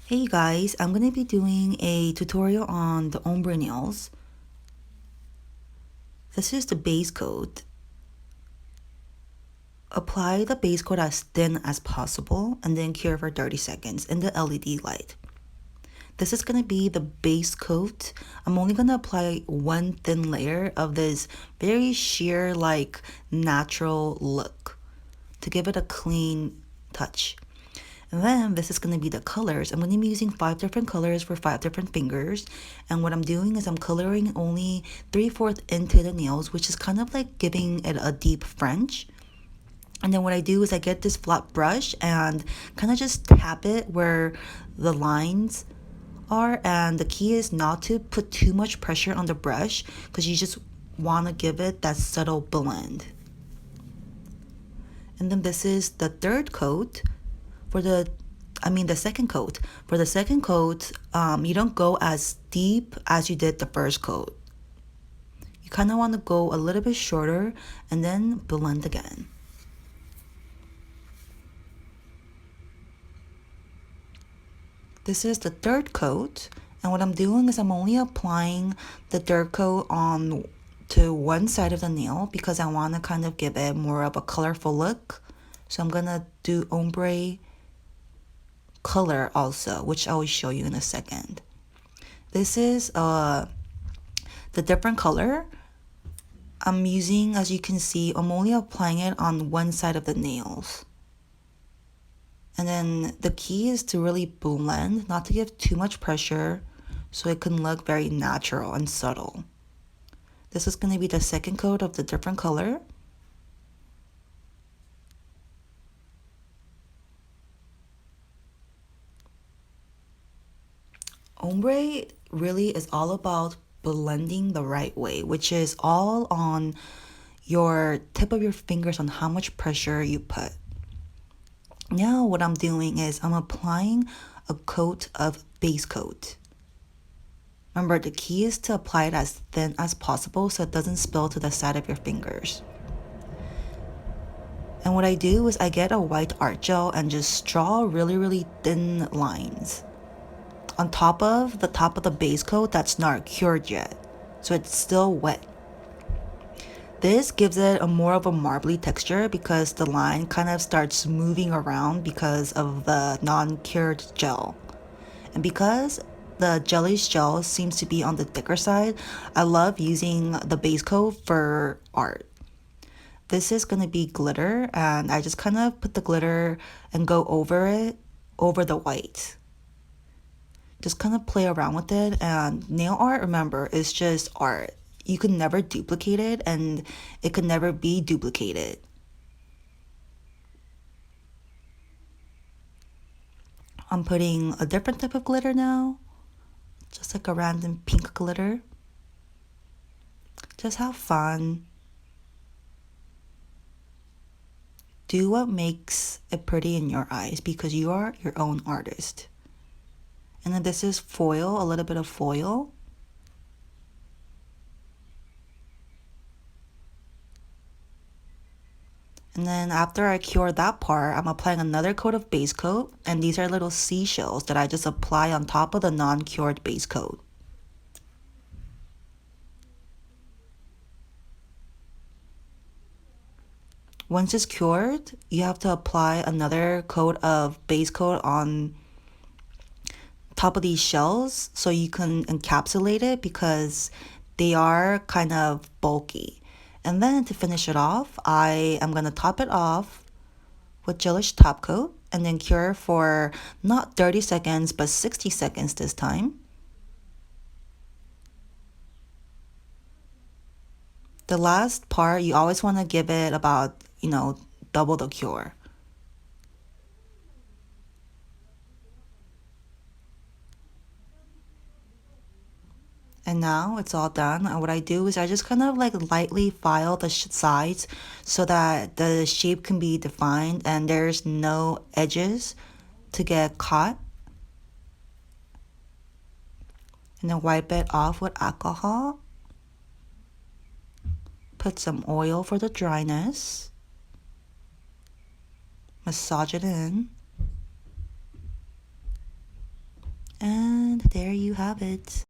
Hey guys, I'm going to be doing a tutorial on the ombre nails. This is the base coat. Apply the base coat as thin as possible and then cure for 30 seconds in the LED light. This is going to be the base coat. I'm only going to apply one thin layer of this very sheer like natural look to give it a clean touch. And then this is going to be the colors. I'm going to be using 5 different colors for 5 different fingers. And what I'm doing is I'm coloring only 3/4 into the nails, which is kind of like giving it a deep French. And then what I do is I get this flat brush and kind of just tap it where the lines are. And the key is not to put too much pressure on the brush because you just want to give it that subtle blend. And then this is the third coat. The second coat. For the second coat, you don't go as deep as you did the first coat. You kind of want to go a little bit shorter and then blend again. This is the third coat, and what I'm doing is I'm only applying the third coat on to one side of the nail because I want to kind of give it more of a colorful look. So I'm gonna do ombre color also, which I will show you in a second. This is the different color I'm using. As you can see, I'm only applying it on one side of the nails. And then the key is to really blend, not to give too much pressure, so it can look very natural and subtle. This is going to be the second coat of the different color. Ombre really is all about blending the right way, which is all on your tip of your fingers on how much pressure you put. Now what I'm doing is I'm applying a coat of base coat. Remember, the key is to apply it as thin as possible so it doesn't spill to the side of your fingers. And what I do is I get a white art gel and just draw really thin lines on top of the base coat that's not cured yet, so it's still wet. This gives it a more of a marbly texture because the line kind of starts moving around because of the non-cured gel. And because the jelly's gel seems to be on the thicker side, I love using the base coat for art. This is going to be glitter, and I just kind of put the glitter and go over it, over the white. Just kind of play around with it. And nail art, remember, is just art. You can never duplicate it, and it can never be duplicated. I'm putting a different type of glitter now, just like a random pink glitter. Just have fun. Do what makes it pretty in your eyes because you are your own artist. And then this is foil, a little bit of foil. And then after I cure that part, I'm applying another coat of base coat. And these are little seashells that I just apply on top of the non-cured base coat. Once it's cured, you have to apply another coat of base coat on top of these shells so you can encapsulate it because they are kind of bulky. And then to finish it off, I am going to top it off with gelish top coat and then cure for not 30 seconds but 60 seconds this time. The last part, you always want to give it about, double the cure. And now it's all done. And what I do is I just kind of like lightly file the sides so that the shape can be defined and there's no edges to get caught. And then wipe it off with alcohol. Put some oil for the dryness. Massage it in. you have it.